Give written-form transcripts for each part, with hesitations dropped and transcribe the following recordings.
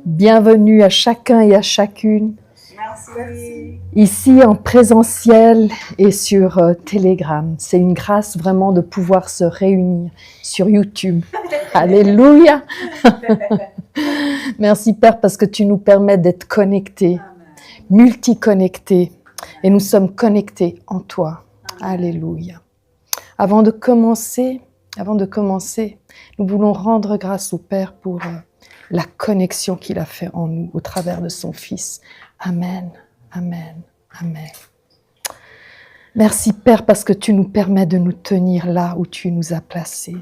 Bienvenue à chacun et à chacune. Merci. Ici en présentiel et sur Telegram. C'est une grâce vraiment de pouvoir se réunir sur YouTube. Alléluia. Merci Père parce que tu nous permets d'être connectés, multiconnectés. Et nous sommes connectés en toi. Alléluia. Avant de commencer, nous voulons rendre grâce au Père pour la connexion qu'il a fait en nous au travers de son Fils. Amen, amen, amen. Merci Père parce que tu nous permets de nous tenir là où tu nous as placés.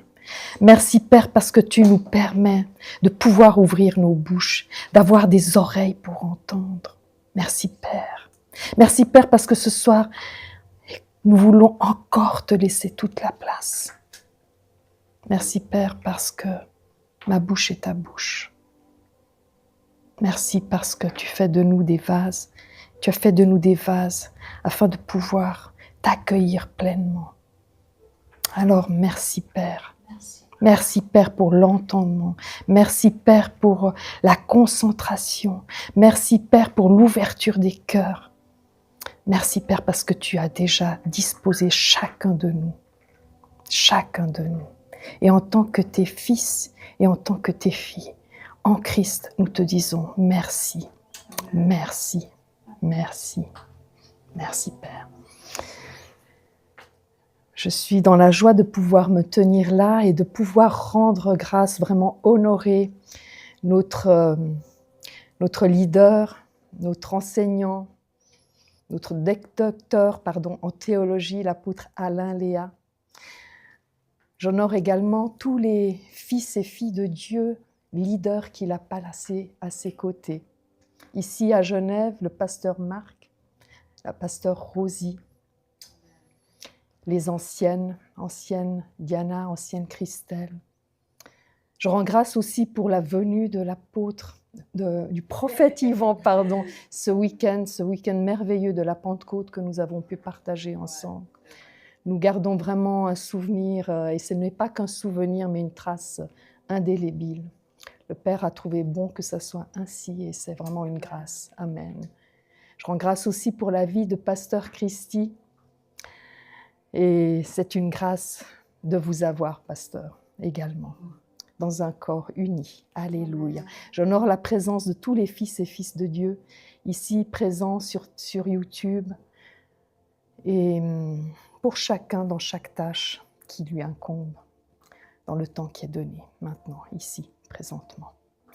Merci Père parce que tu nous permets de pouvoir ouvrir nos bouches, d'avoir des oreilles pour entendre. Merci Père. Merci Père parce que ce soir, nous voulons encore te laisser toute la place. Merci Père parce que ma bouche est ta bouche. Merci parce que tu fais de nous des vases. Tu as fait de nous des vases afin de pouvoir t'accueillir pleinement. Alors merci Père. Merci Père pour l'entendement. Merci Père pour la concentration. Merci Père pour l'ouverture des cœurs. Merci Père parce que tu as déjà disposé chacun de nous. Chacun de nous. Et en tant que tes fils et en tant que tes filles, en Christ, nous te disons merci, merci, merci, merci Père. Je suis dans la joie de pouvoir me tenir là et de pouvoir rendre grâce, vraiment honorer notre leader, notre enseignant, notre docteur en théologie, l'apôtre Alain Léa. J'honore également tous les fils et filles de Dieu, leaders qu'il a placés à ses côtés. Ici à Genève, le pasteur Marc, la pasteur Rosie, les anciennes Diana, ancienne Christelle. Je rends grâce aussi pour la venue de l'apôtre, du prophète Yvan, ce week-end merveilleux de la Pentecôte que nous avons pu partager ensemble. Nous gardons vraiment un souvenir, et ce n'est pas qu'un souvenir, mais une trace indélébile. Le Père a trouvé bon que ça soit ainsi, et c'est vraiment une grâce. Amen. Je rends grâce aussi pour la vie de Pasteur Christy, et c'est une grâce de vous avoir, Pasteur, également, dans un corps uni. Alléluia. J'honore la présence de tous les fils et fils de Dieu, ici présents sur YouTube, et pour chacun dans chaque tâche qui lui incombe, dans le temps qui est donné, maintenant, ici, présentement.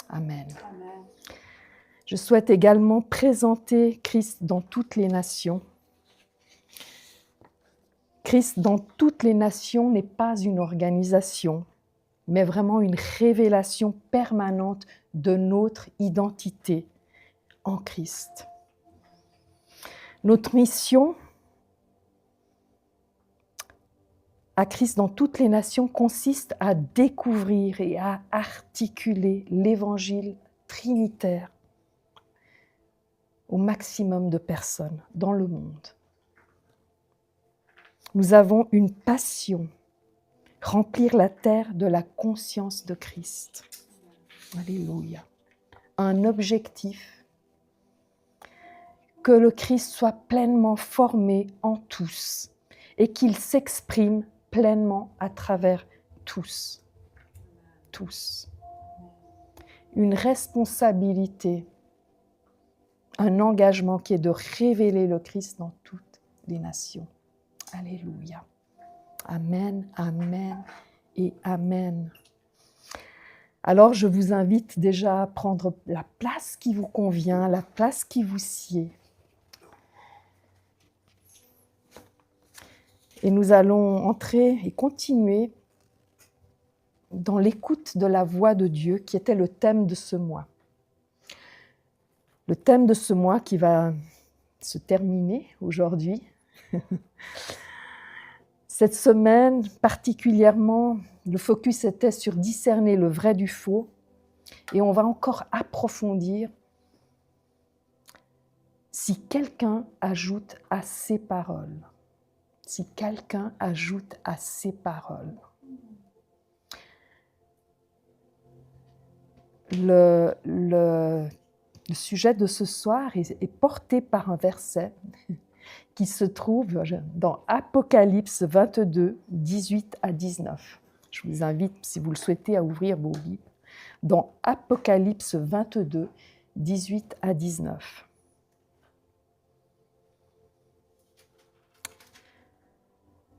Amen. Amen. Je souhaite également présenter Christ dans toutes les nations. Christ dans toutes les nations n'est pas une organisation, mais vraiment une révélation permanente de notre identité en Christ. Notre mission à Christ dans toutes les nations consiste à découvrir et à articuler l'évangile trinitaire au maximum de personnes dans le monde. Nous avons une passion, remplir la terre de la conscience de Christ. Alléluia. Un objectif, que le Christ soit pleinement formé en tous et qu'il s'exprime pleinement à travers tous. Tous. Une responsabilité, un engagement qui est de révéler le Christ dans toutes les nations. Alléluia. Amen, amen et amen. Alors je vous invite déjà à prendre la place qui vous convient, la place qui vous sied. Et nous allons entrer et continuer dans l'écoute de la voix de Dieu qui était le thème de ce mois. Le thème de ce mois qui va se terminer aujourd'hui. Cette semaine, particulièrement, le focus était sur discerner le vrai du faux et on va encore approfondir si quelqu'un ajoute à ses paroles. Si quelqu'un ajoute à ses paroles. Le sujet de ce soir est porté par un verset qui se trouve dans Apocalypse 22, 18 à 19. Je vous invite, si vous le souhaitez, à ouvrir vos Bibles. Dans Apocalypse 22, 18 à 19.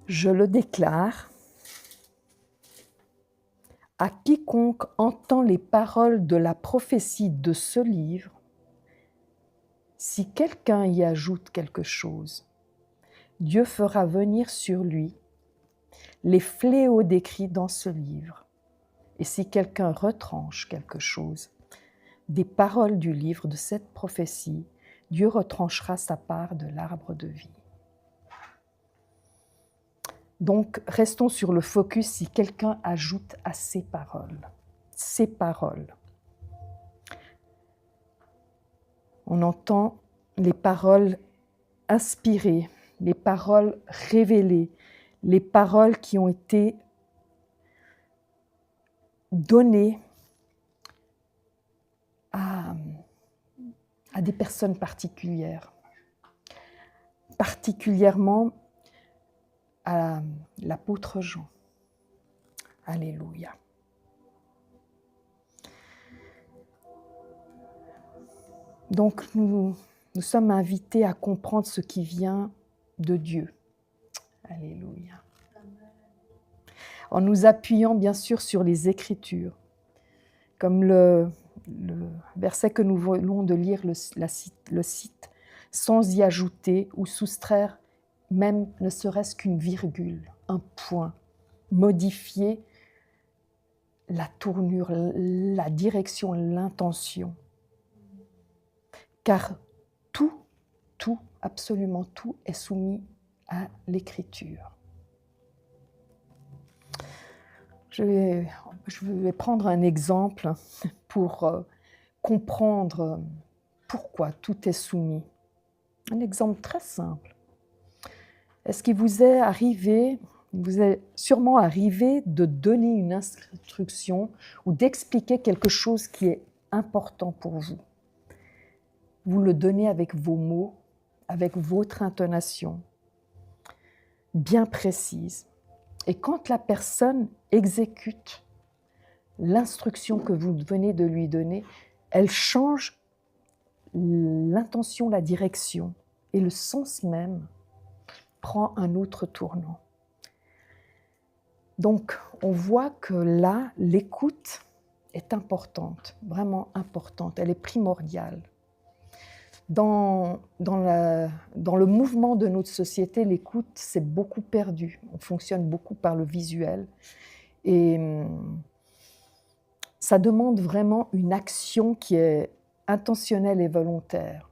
Je le déclare. À quiconque entend les paroles de la prophétie de ce livre, si quelqu'un y ajoute quelque chose, Dieu fera venir sur lui les fléaux décrits dans ce livre. Et si quelqu'un retranche quelque chose des paroles du livre de cette prophétie, Dieu retranchera sa part de l'arbre de vie. Donc, restons sur le focus si quelqu'un ajoute à ces paroles. Ces paroles. On entend les paroles inspirées, les paroles révélées, les paroles qui ont été données à des personnes particulières, particulièrement à l'apôtre Jean. Alléluia. Donc nous sommes invités à comprendre ce qui vient de Dieu. Alléluia. En nous appuyant bien sûr sur les Écritures, comme le verset que nous venons de lire le cite, sans y ajouter ou soustraire même ne serait-ce qu'une virgule, un point, modifier la tournure, la direction, l'intention. Car tout, absolument tout est soumis à l'Écriture. Je vais prendre un exemple pour comprendre pourquoi tout est soumis. Un exemple très simple. Est-ce qu'il vous est sûrement arrivé de donner une instruction ou d'expliquer quelque chose qui est important pour vous? Vous le donnez avec vos mots, avec votre intonation, bien précise. Et quand la personne exécute l'instruction que vous venez de lui donner, elle change l'intention, la direction et le sens même prend un autre tournant. Donc, on voit que là, l'écoute est importante, vraiment importante, elle est primordiale. Dans le mouvement de notre société, l'écoute s'est beaucoup perdue. On fonctionne beaucoup par le visuel. Et ça demande vraiment une action qui est intentionnelle et volontaire.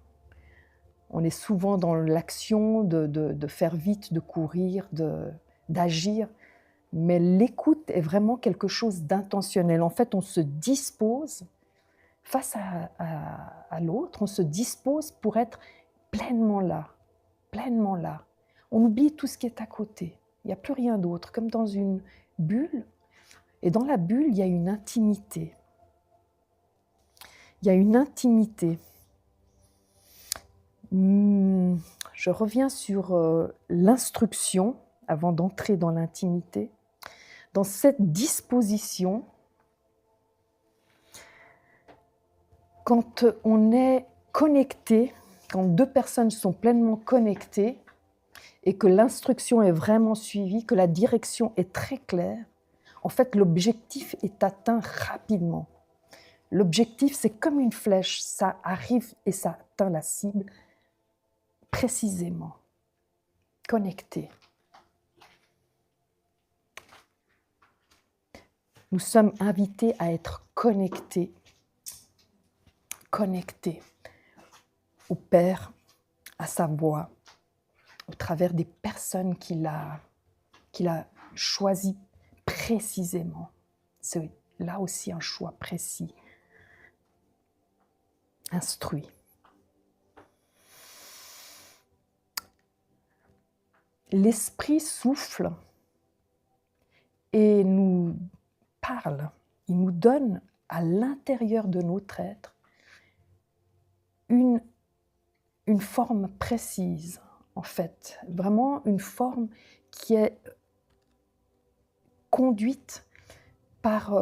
On est souvent dans l'action de faire vite, de courir, d'agir. Mais l'écoute est vraiment quelque chose d'intentionnel. En fait, on se dispose face à l'autre, on se dispose pour être pleinement là, pleinement là. On oublie tout ce qui est à côté. Il n'y a plus rien d'autre, comme dans une bulle. Et dans la bulle, il y a une intimité. Il y a une intimité. Je reviens sur l'instruction avant d'entrer dans l'intimité. Dans cette disposition, quand on est connecté, quand deux personnes sont pleinement connectées et que l'instruction est vraiment suivie, que la direction est très claire, en fait, l'objectif est atteint rapidement. L'objectif, c'est comme une flèche, ça arrive et ça atteint la cible précisément, connecté. Nous sommes invités à être connectés au Père, à sa voix, au travers des personnes qu'il a choisies précisément. C'est là aussi un choix précis, instruit. L'Esprit souffle et nous parle, il nous donne à l'intérieur de notre être une forme précise, en fait, vraiment une forme qui est conduite par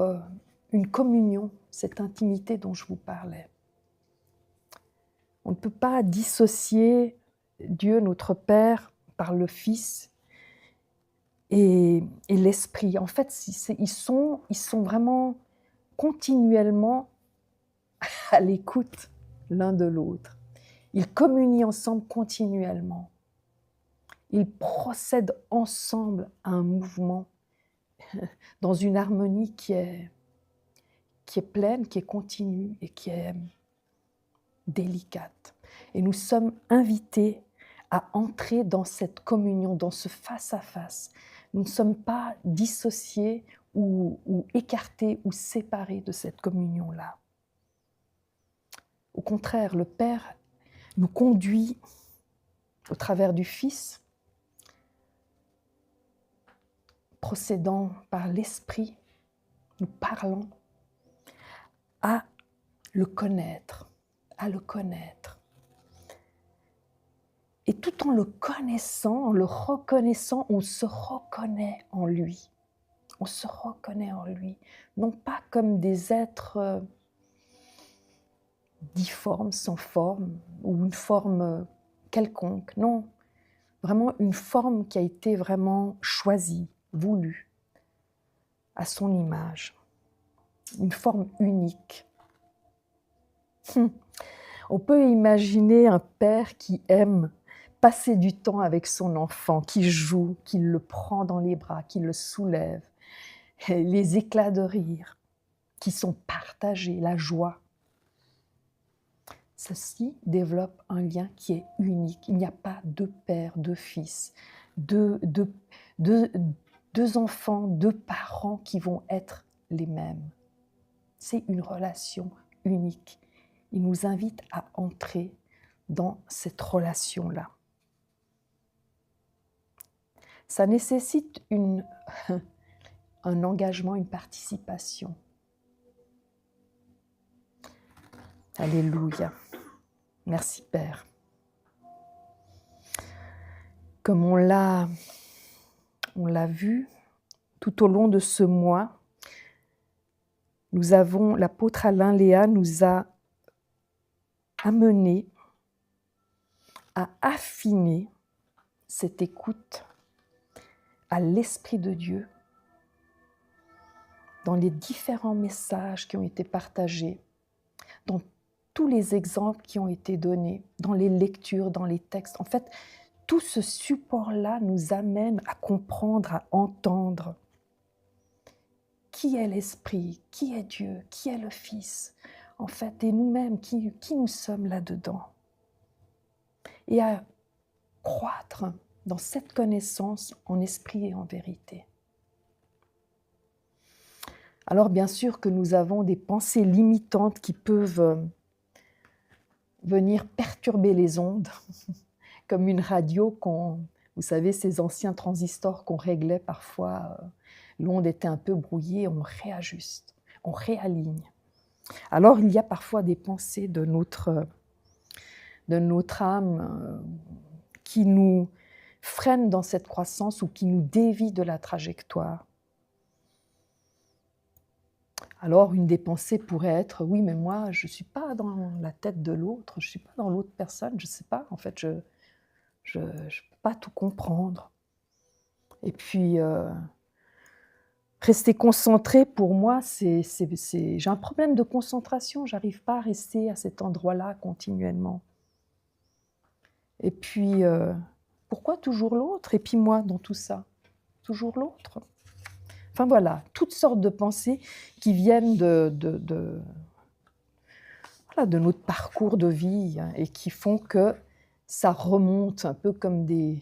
une communion, cette intimité dont je vous parlais. On ne peut pas dissocier Dieu, notre Père, par le Fils et l'Esprit. En fait, ils sont vraiment continuellement à l'écoute l'un de l'autre. Ils communient ensemble continuellement. Ils procèdent ensemble à un mouvement dans une harmonie qui est pleine, qui est continue et qui est délicate. Et nous sommes invités à entrer dans cette communion, dans ce face-à-face. Nous ne sommes pas dissociés ou écartés ou séparés de cette communion-là. Au contraire, le Père nous conduit au travers du Fils, procédant par l'Esprit, nous parlons à le connaître, Et tout en le connaissant, en le reconnaissant, on se reconnaît en lui. On se reconnaît en lui, non pas comme des êtres difformes, sans forme, ou une forme quelconque, non. Vraiment une forme qui a été vraiment choisie, voulue, à son image. Une forme unique. On peut imaginer un père qui aime passer du temps avec son enfant, qui joue, qui le prend dans les bras, qui le soulève, les éclats de rire qui sont partagés, la joie. Ceci développe un lien qui est unique. Il n'y a pas deux pères, deux fils, deux enfants, deux parents qui vont être les mêmes. C'est une relation unique. Il nous invite à entrer dans cette relation-là. Ça nécessite un engagement, une participation. Alléluia. Merci Père. Comme on l'a vu tout au long de ce mois, l'apôtre Alain Léa nous a amené à affiner cette écoute à l'Esprit de Dieu dans les différents messages qui ont été partagés, dans tous les exemples qui ont été donnés, dans les lectures, dans les textes. En fait, tout ce support-là nous amène à comprendre, à entendre qui est l'Esprit, qui est Dieu, qui est le Fils, en fait, et nous-mêmes, qui nous sommes là-dedans. Et à croître dans cette connaissance en esprit et en vérité. Alors bien sûr que nous avons des pensées limitantes qui peuvent venir perturber les ondes, comme une radio vous savez, ces anciens transistors qu'on réglait parfois, l'onde était un peu brouillée, on réajuste, on réaligne. Alors il y a parfois des pensées de notre âme qui nous freinent dans cette croissance ou qui nous dévient de la trajectoire. Alors, une des pensées pourrait être « Oui, mais moi, je ne suis pas dans la tête de l'autre, je ne suis pas dans l'autre personne, je ne sais pas, en fait, je ne peux pas tout comprendre. » Et puis, rester concentré, pour moi, j'ai un problème de concentration, je n'arrive pas à rester à cet endroit-là continuellement. Et puis, pourquoi toujours l'autre? Et puis moi, dans tout ça, toujours l'autre? Enfin voilà, toutes sortes de pensées qui viennent de notre parcours de vie et qui font que ça remonte un peu comme des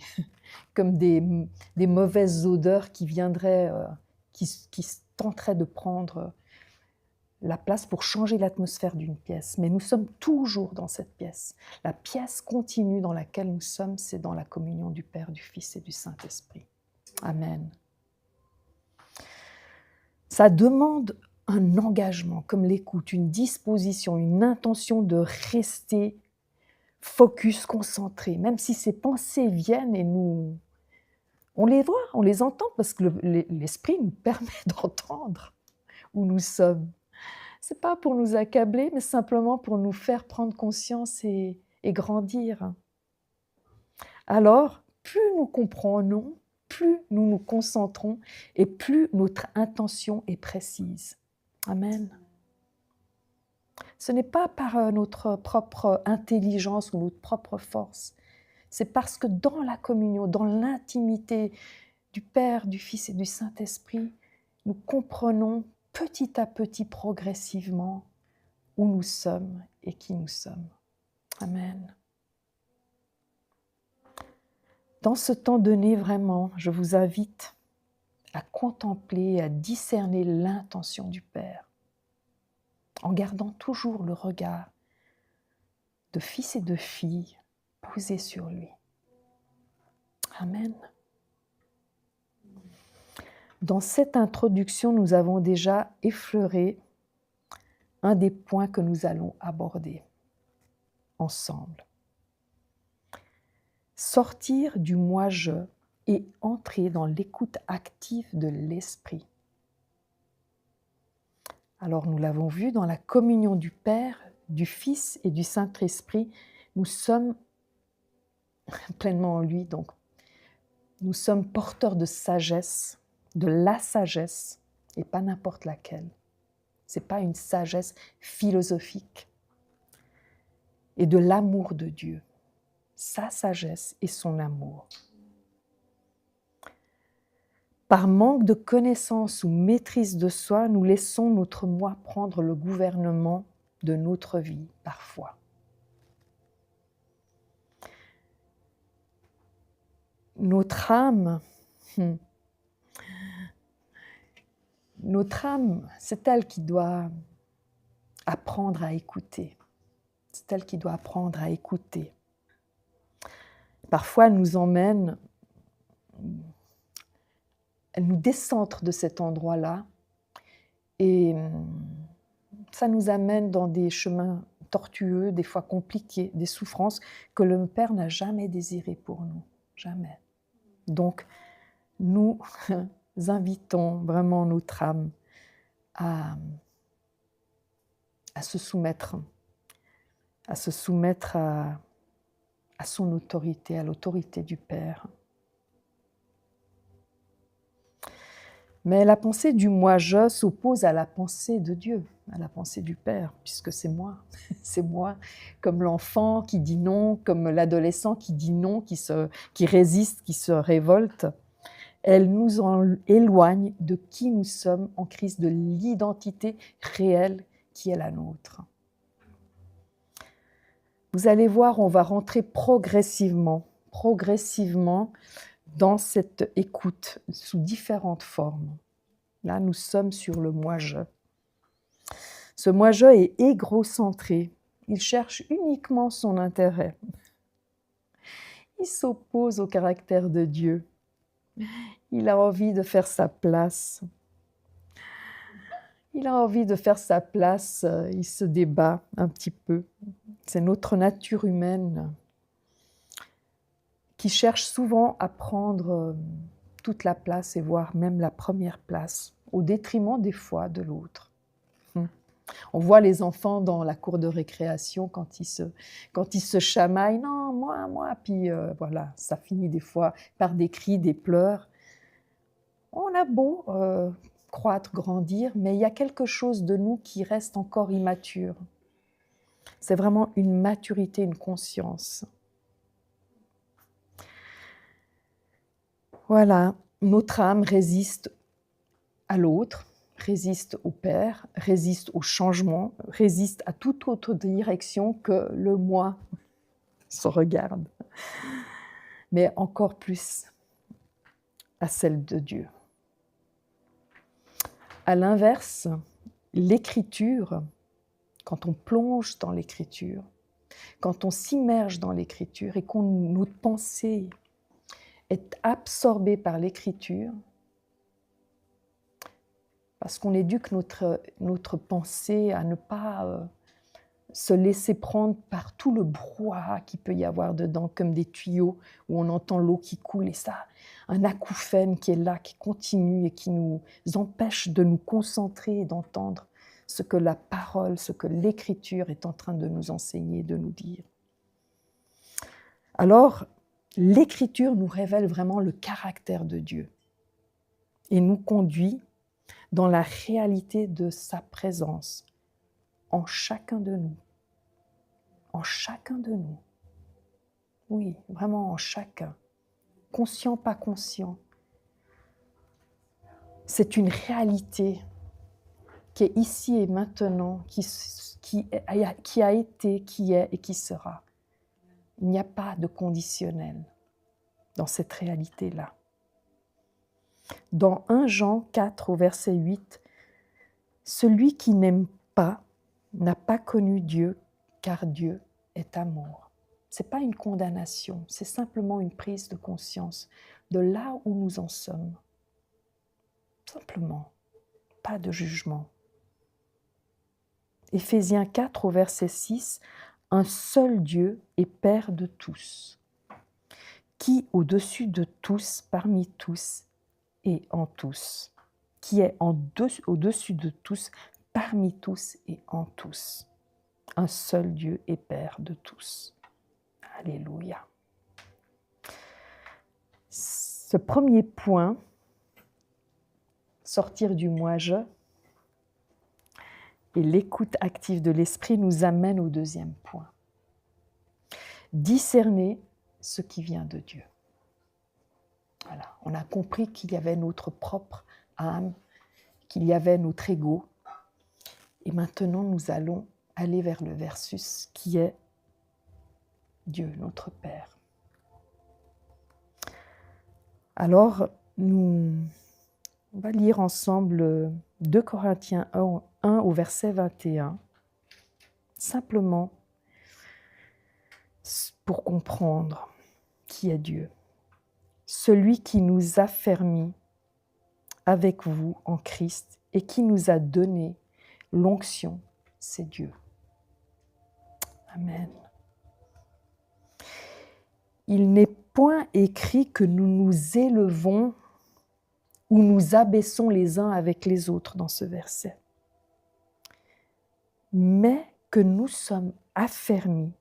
mauvaises odeurs qui viendraient, qui tenteraient de prendre la place pour changer l'atmosphère d'une pièce. Mais nous sommes toujours dans cette pièce. La pièce continue dans laquelle nous sommes, c'est dans la communion du Père, du Fils et du Saint-Esprit. Amen. Ça demande un engagement, comme l'écoute, une disposition, une intention de rester focus, concentré, même si ces pensées viennent et on les voit, on les entend, parce que l'esprit nous permet d'entendre où nous sommes. Ce n'est pas pour nous accabler, mais simplement pour nous faire prendre conscience et grandir. Alors, plus nous comprenons, plus nous nous concentrons et plus notre intention est précise. Amen. Ce n'est pas par notre propre intelligence ou notre propre force. C'est parce que dans la communion, dans l'intimité du Père, du Fils et du Saint-Esprit, nous comprenons petit à petit, progressivement, où nous sommes et qui nous sommes. Amen. Dans ce temps donné, vraiment, je vous invite à contempler, à discerner l'intention du Père, en gardant toujours le regard de fils et de filles posé sur lui. Amen. Dans cette introduction, nous avons déjà effleuré un des points que nous allons aborder ensemble. Sortir du moi-je et entrer dans l'écoute active de l'Esprit. Alors nous l'avons vu, dans la communion du Père, du Fils et du Saint-Esprit, nous sommes pleinement en lui, donc nous sommes porteurs de sagesse, de la sagesse, et pas n'importe laquelle. Ce n'est pas une sagesse philosophique, et de l'amour de Dieu, sa sagesse et son amour. Par manque de connaissance ou maîtrise de soi, nous laissons notre moi prendre le gouvernement de notre vie, parfois. Notre âme, c'est elle qui doit apprendre à écouter. C'est elle qui doit apprendre à écouter. Parfois, elle nous emmène, elle nous décentre de cet endroit-là et ça nous amène dans des chemins tortueux, des fois compliqués, des souffrances que le Père n'a jamais désirées pour nous, jamais. Donc, nous invitons vraiment notre âme à se soumettre à son autorité, à l'autorité du Père. Mais la pensée du moi-je s'oppose à la pensée de Dieu, à la pensée du Père, puisque c'est moi, comme l'enfant qui dit non, comme l'adolescent qui dit non, qui résiste, qui se révolte. Elle nous éloigne de qui nous sommes en crise de l'identité réelle qui est la nôtre. Vous allez voir, on va rentrer progressivement dans cette écoute sous différentes formes. Là, nous sommes sur le moi-je. Ce moi-je est égocentré. Il cherche uniquement son intérêt. Il s'oppose au caractère de Dieu. Il a envie de faire sa place. Il se débat un petit peu. C'est notre nature humaine qui cherche souvent à prendre toute la place et voire même la première place, au détriment des fois de l'autre. On voit les enfants dans la cour de récréation quand ils se chamaillent, non, moi, puis voilà, ça finit des fois par des cris, des pleurs. On a beau croître, grandir, mais il y a quelque chose de nous qui reste encore immature. C'est vraiment une maturité, une conscience. Voilà, notre âme résiste à l'autre, résiste au Père, résiste au changement, résiste à toute autre direction que le moi se regarde, mais encore plus à celle de Dieu. À l'inverse, l'écriture, quand on plonge dans l'écriture, quand on s'immerge dans l'écriture et qu'on notre pensée est absorbée par l'écriture, parce qu'on éduque notre pensée à ne pas se laisser prendre par tout le brouhaha qu'il peut y avoir dedans, comme des tuyaux où on entend l'eau qui coule, et ça, un acouphène qui est là, qui continue et qui nous empêche de nous concentrer et d'entendre ce que la parole, ce que l'Écriture est en train de nous enseigner, de nous dire. Alors, l'Écriture nous révèle vraiment le caractère de Dieu et nous conduit dans la réalité de sa présence en chacun de nous. En chacun de nous. Oui, vraiment en chacun. Conscient, pas conscient. C'est une réalité qui est ici et maintenant, qui a été, qui est et qui sera. Il n'y a pas de conditionnel dans cette réalité-là. Dans 1 Jean 4 au verset 8, « Celui qui n'aime pas n'a pas connu Dieu, car Dieu est amour. » Ce n'est pas une condamnation, c'est simplement une prise de conscience de là où nous en sommes. Simplement, pas de jugement. Éphésiens 4 au verset 6, « Un seul Dieu est Père de tous, qui au-dessus de tous, parmi tous et en tous, qui est au-dessus de tous, parmi tous et en tous. Un seul Dieu est Père de tous. » Alléluia. Ce premier point, sortir du moi-je, et l'écoute active de l'esprit nous amène au deuxième point. Discerner ce qui vient de Dieu. Voilà, on a compris qu'il y avait notre propre âme, qu'il y avait notre ego. Et maintenant, nous allons aller vers le versus qui est Dieu, notre Père. Alors, on va lire ensemble 2 Corinthiens 1 au verset 21, simplement pour comprendre qui est Dieu. Celui qui nous a fermis avec vous en Christ et qui nous a donné l'onction, c'est Dieu. Amen. Il n'est point écrit que nous nous élevons ou nous abaissons les uns avec les autres dans ce verset, mais que nous sommes affermis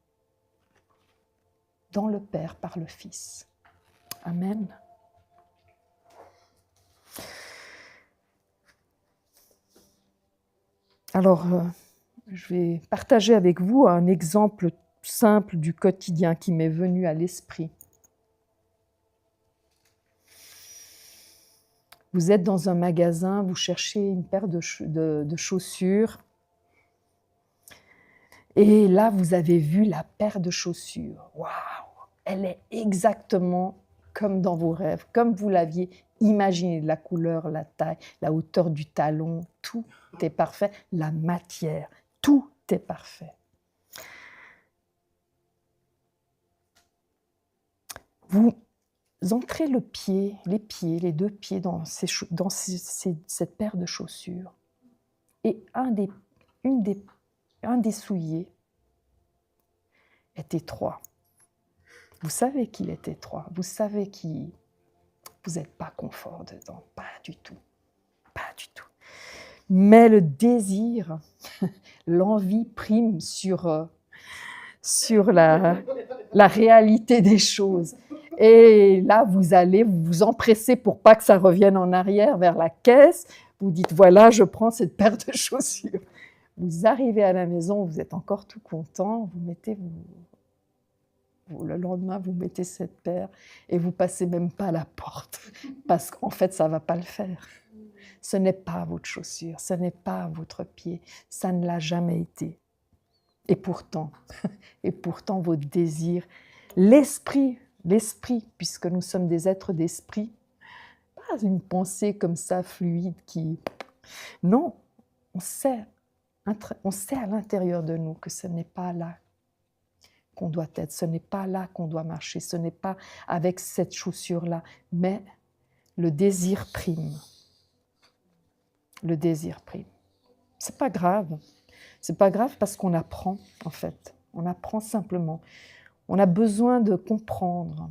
dans le Père par le Fils. Amen. Alors, je vais partager avec vous un exemple simple du quotidien qui m'est venu à l'esprit. Vous êtes dans un magasin, vous cherchez une paire de chaussures, et là, vous avez vu la paire de chaussures. Waouh! Elle est exactement comme dans vos rêves, comme vous l'aviez imaginé, la couleur, la taille, la hauteur du talon, tout est parfait, la matière, tout est parfait. Vous entrez les deux pieds dans cette paire de chaussures, et un des souliers est étroit. Vous savez qu'il est étroit, vous savez que vous n'êtes pas confort dedans, pas du tout, pas du tout. Mais le désir, l'envie prime sur la réalité des choses. Et là, vous allez vous empresser pour pas que ça revienne en arrière vers la caisse. Vous dites, voilà, je prends cette paire de chaussures. Vous arrivez à la maison, vous êtes encore tout content, le lendemain, vous mettez cette paire et vous passez même pas à la porte parce qu'en fait, ça ne va pas le faire. Ce n'est pas votre chaussure, ce n'est pas votre pied, ça ne l'a jamais été. Et pourtant, votre désir, l'esprit, puisque nous sommes des êtres d'esprit, pas une pensée comme ça fluide qui... Non, on sait à l'intérieur de nous que ce n'est pas là qu'on doit être, ce n'est pas là qu'on doit marcher, ce n'est pas avec cette chaussure-là, mais le désir prime. le désir prime. C'est pas grave. C'est pas grave parce qu'on apprend, en fait. On apprend simplement. On a besoin de comprendre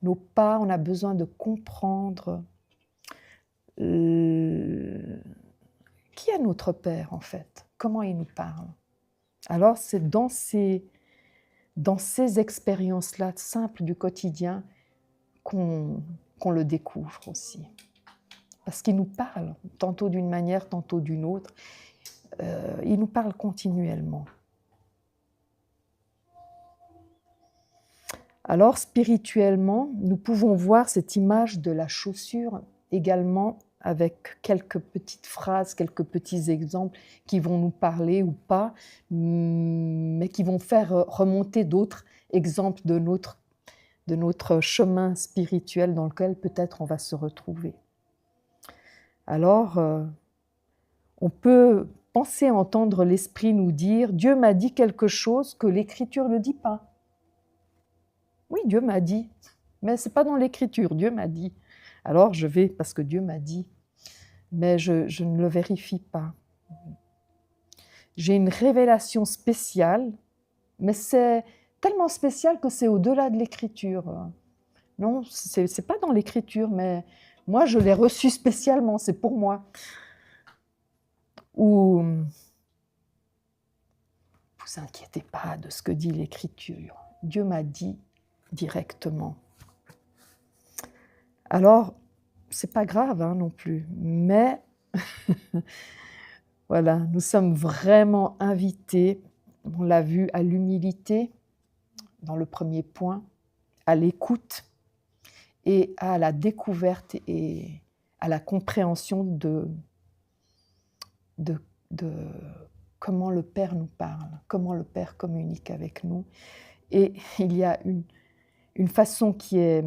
nos pas, on a besoin de comprendre qui est notre Père, en fait, comment il nous parle. Alors, c'est dans ces expériences-là simples du quotidien qu'on le découvre aussi. Parce qu'il nous parle, tantôt d'une manière, tantôt d'une autre. Il nous parle continuellement. Alors, spirituellement, nous pouvons voir cette image de la chaussure également avec quelques petites phrases, quelques petits exemples qui vont nous parler ou pas, mais qui vont faire remonter d'autres exemples de notre chemin spirituel dans lequel peut-être on va se retrouver. Alors, on peut penser entendre l'Esprit nous dire « Dieu m'a dit quelque chose que l'Écriture ne dit pas ». Oui, Dieu m'a dit, mais ce n'est pas dans l'Écriture, Dieu m'a dit. Alors je vais parce que Dieu m'a dit, mais je ne le vérifie pas. J'ai une révélation spéciale, mais c'est tellement spécial que c'est au-delà de l'Écriture. Non, ce n'est pas dans l'Écriture, mais moi je l'ai reçu spécialement, c'est pour moi. Ou vous inquiétez pas de ce que dit l'Écriture. Dieu m'a dit directement. Alors, c'est pas grave non plus, mais voilà, nous sommes vraiment invités, on l'a vu, à l'humilité, dans le premier point, à l'écoute et à la découverte et à la compréhension de comment le Père nous parle, comment le Père communique avec nous. Et il y a une façon qui est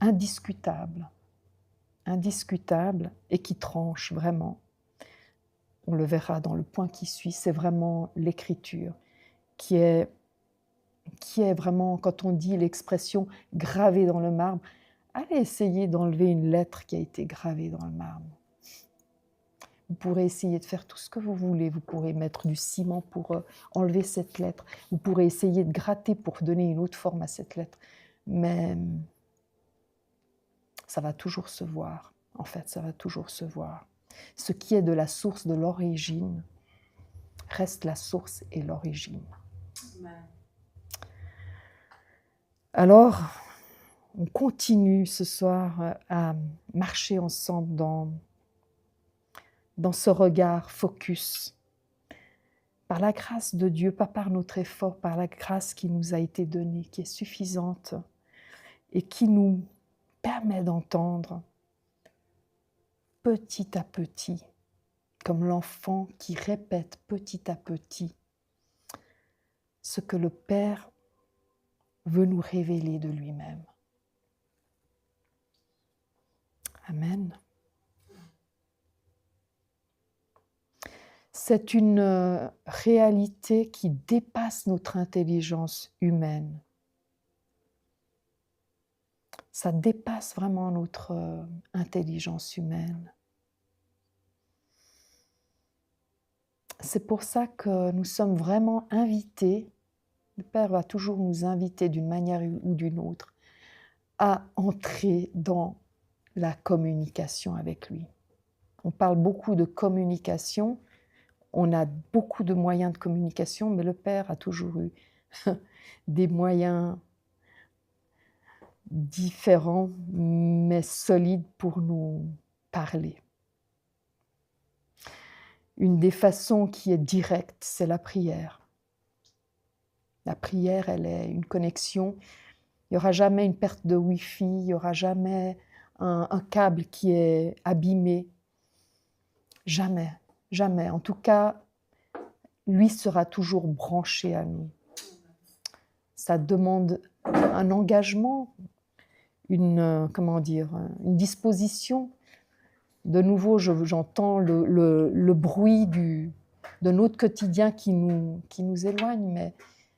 indiscutable et qui tranche vraiment. On le verra dans le point qui suit, c'est vraiment l'Écriture qui est vraiment, quand on dit l'expression gravée dans le marbre, allez essayer d'enlever une lettre qui a été gravée dans le marbre. Vous pourrez essayer de faire tout ce que vous voulez, vous pourrez mettre du ciment pour enlever cette lettre, vous pourrez essayer de gratter pour donner une autre forme à cette lettre, mais ça va toujours se voir, en fait, ça va toujours se voir. Ce qui est de la source de l'origine reste la source et l'origine. Alors, on continue ce soir à marcher ensemble dans ce regard focus, par la grâce de Dieu, pas par notre effort, par la grâce qui nous a été donnée, qui est suffisante et qui nous permet d'entendre petit à petit, comme l'enfant qui répète petit à petit ce que le Père veut nous révéler de lui-même. Amen. C'est une réalité qui dépasse notre intelligence humaine. Ça dépasse vraiment notre intelligence humaine. C'est pour ça que nous sommes vraiment invités, le Père va toujours nous inviter d'une manière ou d'une autre, à entrer dans la communication avec lui. On parle beaucoup de communication, on a beaucoup de moyens de communication, mais le Père a toujours eu des moyens différents, mais solides pour nous parler. Une des façons qui est directe, c'est la prière. La prière, elle est une connexion. Il n'y aura jamais une perte de Wi-Fi, il n'y aura jamais un câble qui est abîmé. Jamais, jamais. En tout cas, lui sera toujours branché à nous. Ça demande un engagement, une disposition. De nouveau, j'entends le bruit de notre quotidien qui nous éloigne, mais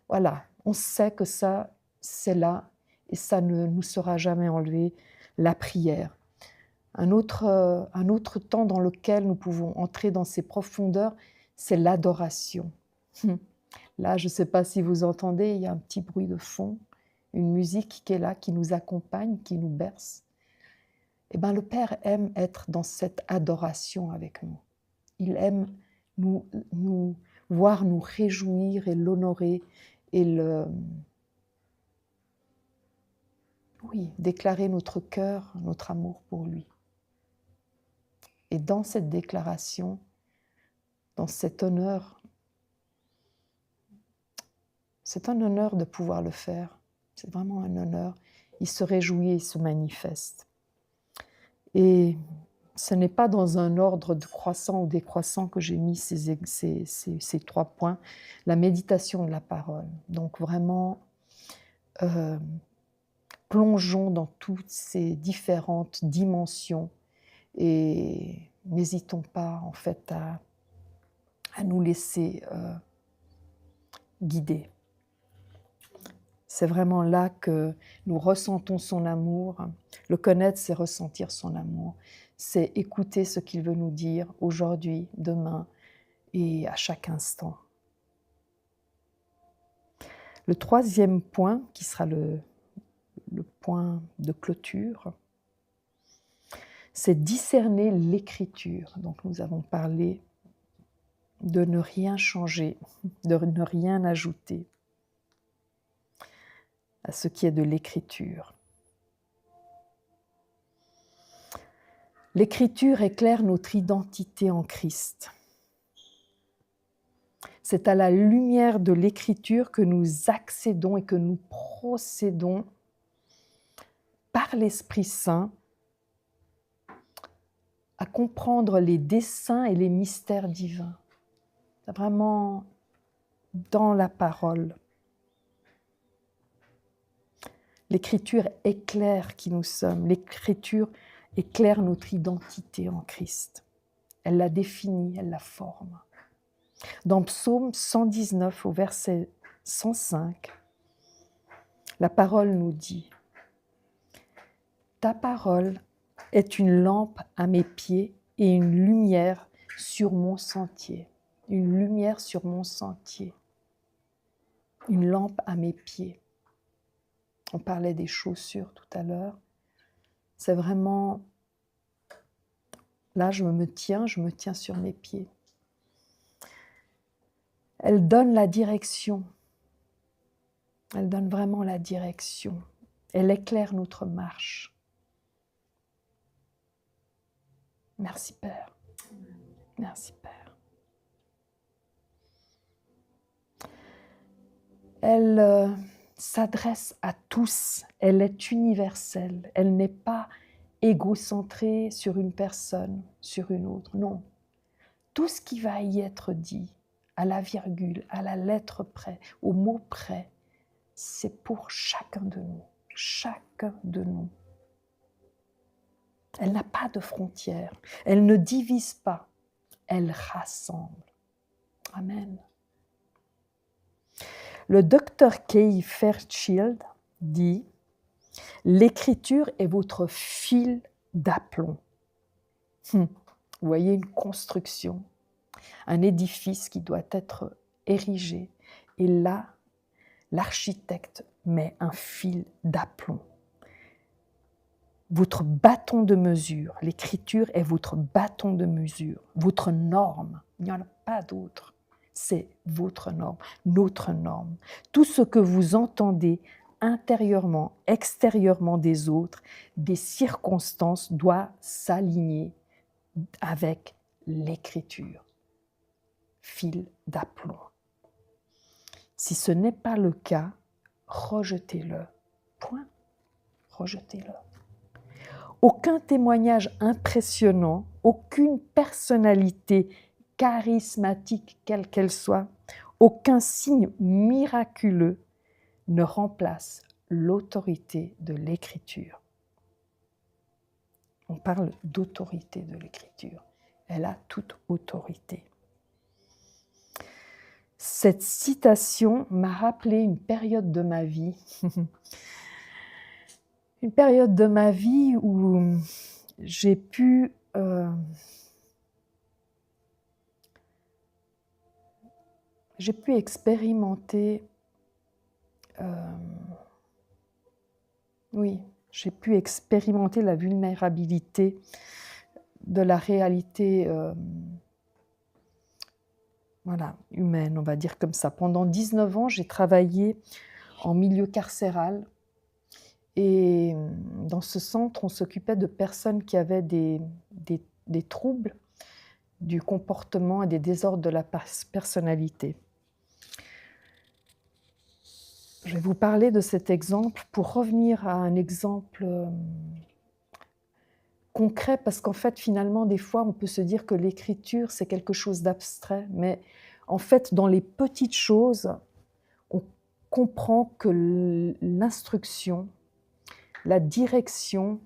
voilà, on sait que ça, c'est là et ça ne nous sera jamais enlevé, la prière. Un autre temps dans lequel nous pouvons entrer dans ces profondeurs, c'est l'adoration. Là, je ne sais pas si vous entendez, il y a un petit bruit de fond, une musique qui est là, qui nous accompagne, qui nous berce. Eh bien, le Père aime être dans cette adoration avec nous. Il aime nous voir nous réjouir et l'honorer et déclarer notre cœur, notre amour pour lui. Et dans cette déclaration, dans cet honneur, c'est un honneur de pouvoir le faire. C'est vraiment un honneur. Il se réjouit et se manifeste. Et ce n'est pas dans un ordre de croissant ou décroissant que j'ai mis ces 3 points. La méditation de la parole. Donc vraiment, plongeons dans toutes ces différentes dimensions et n'hésitons pas en fait à nous laisser guider. C'est vraiment là que nous ressentons son amour. Le connaître, c'est ressentir son amour. C'est écouter ce qu'il veut nous dire aujourd'hui, demain et à chaque instant. Le 3e point, qui sera le point de clôture, c'est discerner l'écriture. Donc nous avons parlé de ne rien changer, de ne rien ajouter à ce qui est de l'écriture. L'écriture éclaire notre identité en Christ. C'est à la lumière de l'écriture que nous accédons et que nous procédons par l'Esprit Saint à comprendre les desseins et les mystères divins. C'est vraiment dans la parole. L'écriture éclaire qui nous sommes. L'écriture éclaire notre identité en Christ. Elle la définit, elle la forme. Dans Psaume 119, au verset 105, la parole nous dit « Ta parole est une lampe à mes pieds et une lumière sur mon sentier. » Une lumière sur mon sentier. Une lampe à mes pieds. On parlait des chaussures tout à l'heure. C'est vraiment... Là, je me tiens sur mes pieds. Elle donne la direction. Elle donne vraiment la direction. Elle éclaire notre marche. Merci Père. Merci Père. Elle s'adresse à tous. Elle est universelle. Elle n'est pas égocentrée sur une personne, sur une autre. Non. Tout ce qui va y être dit, à la virgule, à la lettre près, au mot près, c'est pour chacun de nous. Chacun de nous. Elle n'a pas de frontières. Elle ne divise pas. Elle rassemble. Amen. Le docteur Kay Fairchild dit « L'écriture est votre fil d'aplomb. » Vous voyez une construction, un édifice qui doit être érigé. Et là, l'architecte met un fil d'aplomb. Votre bâton de mesure, l'écriture est votre bâton de mesure, votre norme. Il n'y en a pas d'autre. C'est votre norme, notre norme. Tout ce que vous entendez intérieurement, extérieurement des autres, des circonstances, doit s'aligner avec l'écriture. Fil d'aplomb. Si ce n'est pas le cas, rejetez-le. Point. Rejetez-le. Aucun témoignage impressionnant, aucune personnalité charismatique quelle qu'elle soit, aucun signe miraculeux ne remplace l'autorité de l'écriture. On parle d'autorité de l'écriture. Elle a toute autorité. Cette citation m'a rappelé une période de ma vie. Une période de ma vie où j'ai pu expérimenter, oui, j'ai pu expérimenter la vulnérabilité de la réalité voilà, humaine, on va dire comme ça. Pendant 19 ans, j'ai travaillé en milieu carcéral et dans ce centre, on s'occupait de personnes qui avaient des troubles du comportement et des désordres de la personnalité. Je vais vous parler de cet exemple pour revenir à un exemple concret, parce qu'en fait, finalement, des fois, on peut se dire que l'écriture, c'est quelque chose d'abstrait, mais en fait, dans les petites choses, on comprend que l'instruction, la direction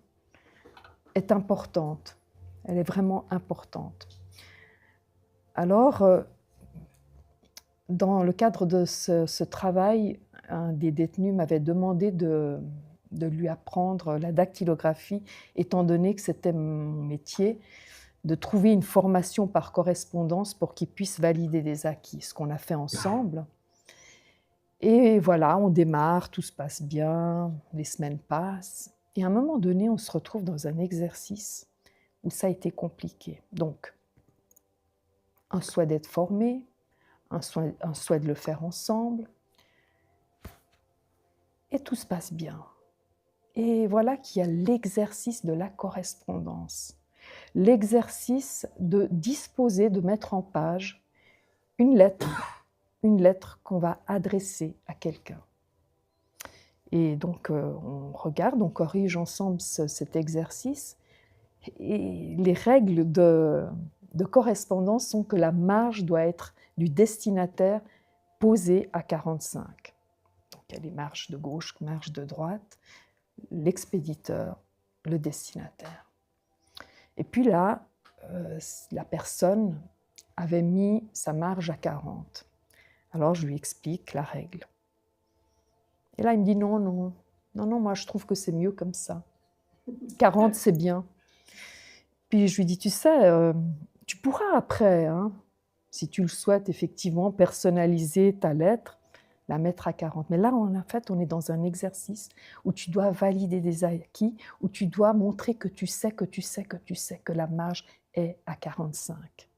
est importante. Elle est vraiment importante. Alors, dans le cadre de ce travail, un des détenus m'avait demandé de lui apprendre la dactylographie, étant donné que c'était mon métier, de trouver une formation par correspondance pour qu'il puisse valider des acquis, ce qu'on a fait ensemble. Et voilà, on démarre, tout se passe bien, les semaines passent, et à un moment donné, on se retrouve dans un exercice où ça a été compliqué. Donc, un souhait d'être formé, un souhait de le faire ensemble, et tout se passe bien. Et voilà qu'il y a l'exercice de la correspondance. L'exercice de disposer, de mettre en page une lettre qu'on va adresser à quelqu'un. Et donc, on regarde, on corrige ensemble cet exercice. Et les règles de correspondance sont que la marge doit être du destinataire posée à 45. Donc, il y a les marges de gauche, marges de droite, l'expéditeur, le destinataire. Et puis là, la personne avait mis sa marge à 40. Alors je lui explique la règle. Et là, il me dit non, moi je trouve que c'est mieux comme ça. 40, c'est bien. Puis je lui dis, tu sais, tu pourras après, hein, si tu le souhaites, effectivement, personnaliser ta lettre, la mettre à 40. Mais là, en fait, on est dans un exercice où tu dois valider des acquis, où tu dois montrer que tu sais que la marge est à 45.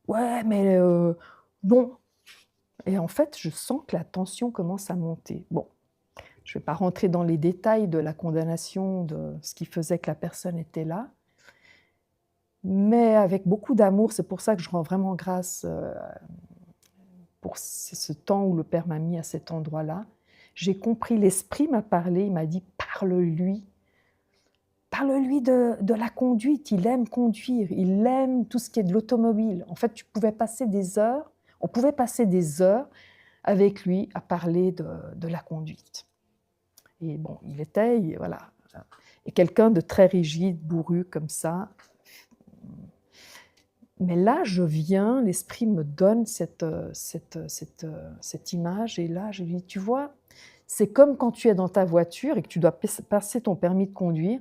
Ouais, mais non. Et en fait, je sens que la tension commence à monter. Bon, je ne vais pas rentrer dans les détails de la condamnation, de ce qui faisait que la personne était là, mais avec beaucoup d'amour. C'est pour ça que je rends vraiment grâce pour ce temps où le Père m'a mis à cet endroit-là. J'ai compris, l'Esprit m'a parlé, il m'a dit « parle-lui ». Parle-lui de la conduite, il aime conduire, il aime tout ce qui est de l'automobile. En fait, on pouvait passer des heures avec lui à parler de la conduite. Et bon, il était, voilà, et quelqu'un de très rigide, bourru comme ça. Mais là, l'Esprit me donne cette image, et là, je lui dis, tu vois, c'est comme quand tu es dans ta voiture et que tu dois passer ton permis de conduire,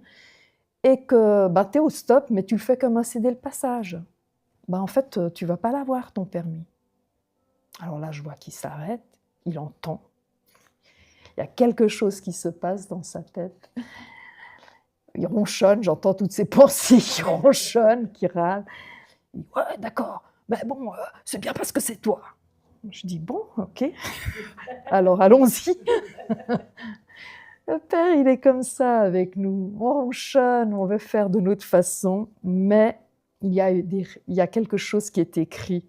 et que tu es au stop, mais tu le fais comme un céder le passage. En fait, tu ne vas pas l'avoir, ton permis. Alors là, je vois qu'il s'arrête, il entend. Il y a quelque chose qui se passe dans sa tête. Il ronchonne, j'entends toutes ses pensées qui ronchonnent, qui râlent. Il dit « ouais, d'accord, mais bon, c'est bien parce que c'est toi ». Je dis « bon, ok, alors allons-y ». Le Père, il est comme ça avec nous. On ronchonne, on veut faire de notre façon, mais il y a quelque chose qui est écrit.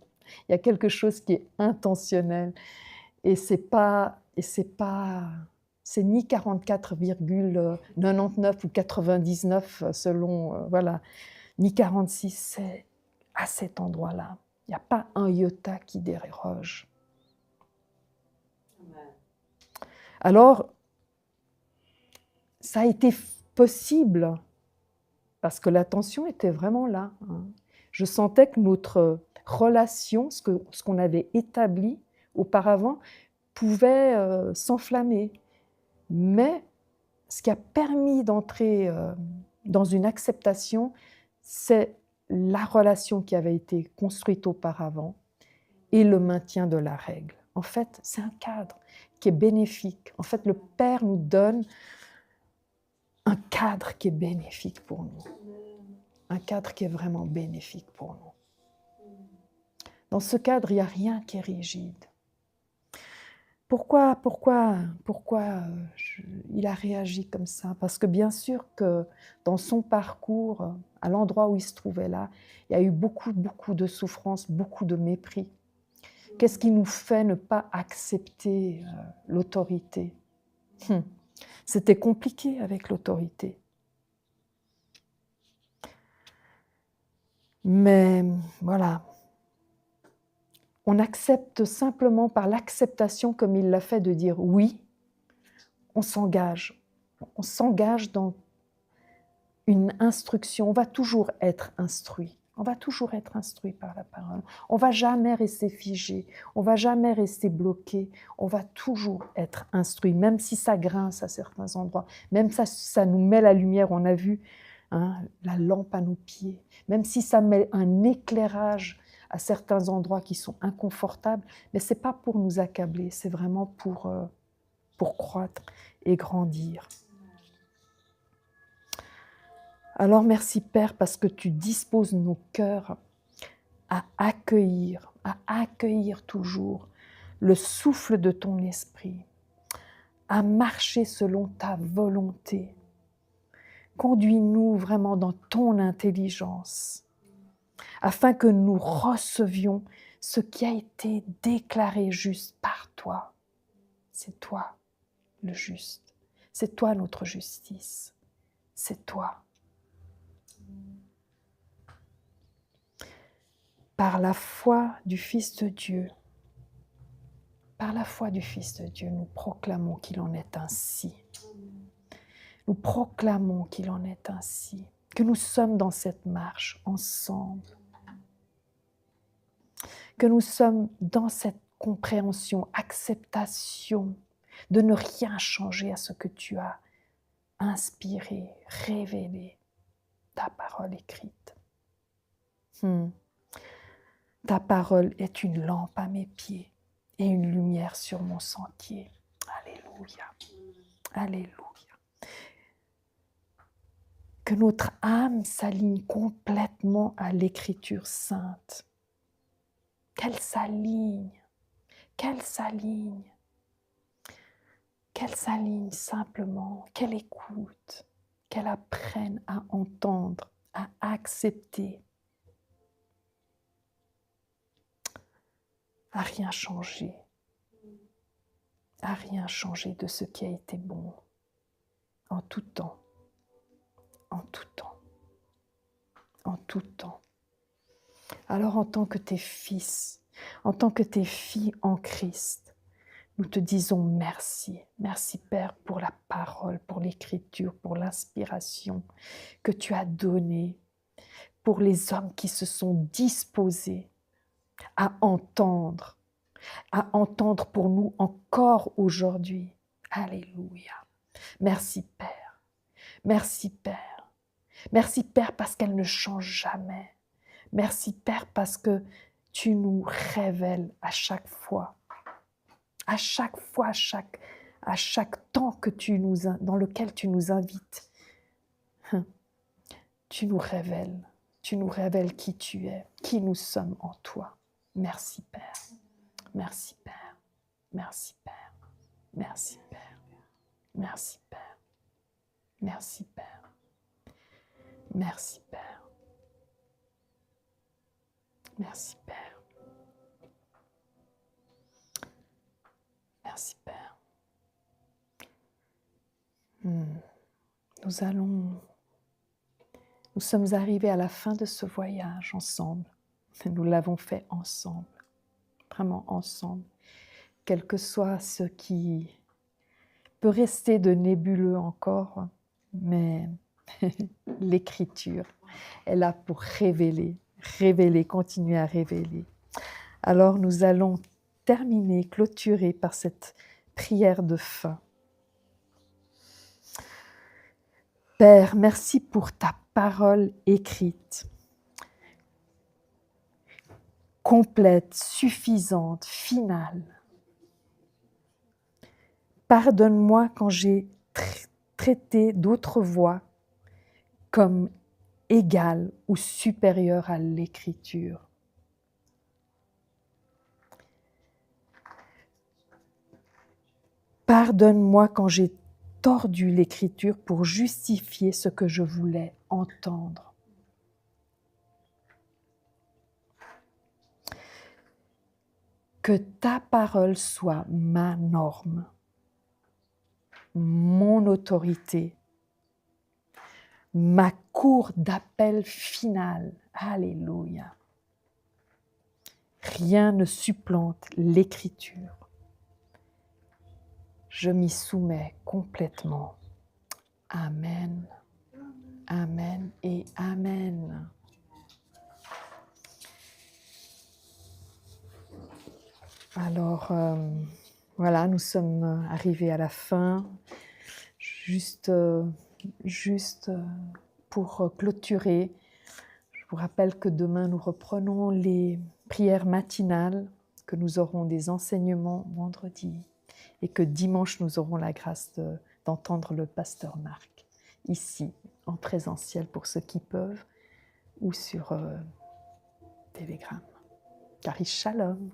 Il y a quelque chose qui est intentionnel. Et c'est ni 44,99 ou 99 selon, voilà, ni 46, c'est à cet endroit-là. Il n'y a pas un iota qui déroge. Alors, ça a été possible parce que l'attention était vraiment là. Je sentais que notre relation, ce qu'on avait établi auparavant, pouvait s'enflammer. Mais ce qui a permis d'entrer dans une acceptation, c'est la relation qui avait été construite auparavant et le maintien de la règle. En fait, c'est un cadre qui est bénéfique. En fait, le Père nous donne un cadre qui est bénéfique pour nous. Un cadre qui est vraiment bénéfique pour nous. Dans ce cadre, il n'y a rien qui est rigide. Pourquoi il a réagi comme ça? Parce que bien sûr que dans son parcours, à l'endroit où il se trouvait là, il y a eu beaucoup de souffrance, beaucoup de mépris. Qu'est-ce qui nous fait ne pas accepter l'autorité? C'était compliqué avec l'autorité. Mais voilà, on accepte simplement par l'acceptation, comme il l'a fait, de dire oui, on s'engage. On s'engage dans une instruction. On va toujours être instruit. On va toujours être instruit par la parole. On ne va jamais rester figé. On ne va jamais rester bloqué. On va toujours être instruit, même si ça grince à certains endroits. Même ça nous met la lumière. On a vu la lampe à nos pieds. Même si ça met un éclairage à certains endroits qui sont inconfortables, mais ce n'est pas pour nous accabler, c'est vraiment pour croître et grandir. Alors merci Père, parce que tu disposes nos cœurs à accueillir toujours le souffle de ton esprit, à marcher selon ta volonté. Conduis-nous vraiment dans ton intelligence, afin que nous recevions ce qui a été déclaré juste par toi. C'est toi le juste, c'est toi notre justice, c'est toi. Par la foi du Fils de Dieu, nous proclamons qu'il en est ainsi. Nous proclamons qu'il en est ainsi, que nous sommes dans cette marche ensemble, que nous sommes dans cette compréhension, acceptation de ne rien changer à ce que tu as inspiré, révélé, ta parole écrite. Ta parole est une lampe à mes pieds et une lumière sur mon sentier. Alléluia. Alléluia. Que notre âme s'aligne complètement à l'Écriture sainte. Qu'elle s'aligne simplement, qu'elle écoute, qu'elle apprenne à entendre, à accepter, à rien changer de ce qui a été bon, en tout temps, en tout temps, en tout temps. Alors en tant que tes fils, en tant que tes filles en Christ, nous te disons merci. Merci Père pour la parole, pour l'écriture, pour l'inspiration que tu as donnée, pour les hommes qui se sont disposés à entendre pour nous encore aujourd'hui. Alléluia. Merci Père. Merci Père. Merci Père parce qu'elle ne change jamais. Merci Père parce que tu nous révèles à chaque fois, à chaque temps dans lequel tu nous invites. Tu nous révèles qui tu es, qui nous sommes en toi. Merci Père. Merci Père, merci Père, merci Père, merci Père, merci Père, merci Père, merci Père, merci Père. Nous sommes arrivés à la fin de ce voyage ensemble. Nous l'avons fait ensemble. Vraiment ensemble, quel que soit ce qui peut rester de nébuleux encore, mais l'écriture est là pour révéler, continuer à révéler. Alors nous allons terminer, clôturer par cette prière de fin. Père, merci pour ta parole écrite, complète, suffisante, finale. Pardonne-moi quand j'ai traité d'autres voies comme égales ou supérieures à l'Écriture. Pardonne-moi quand j'ai tordu l'Écriture pour justifier ce que je voulais entendre. Que ta parole soit ma norme, mon autorité, ma cour d'appel finale. Alléluia. Rien ne supplante l'Écriture. Je m'y soumets complètement. Amen. Amen et Amen. Alors, voilà, nous sommes arrivés à la fin. Juste pour clôturer, je vous rappelle que demain, nous reprenons les prières matinales, que nous aurons des enseignements vendredi et que dimanche, nous aurons la grâce d'entendre le pasteur Marc, ici, en présentiel pour ceux qui peuvent, ou sur Telegram. Charis Shalom.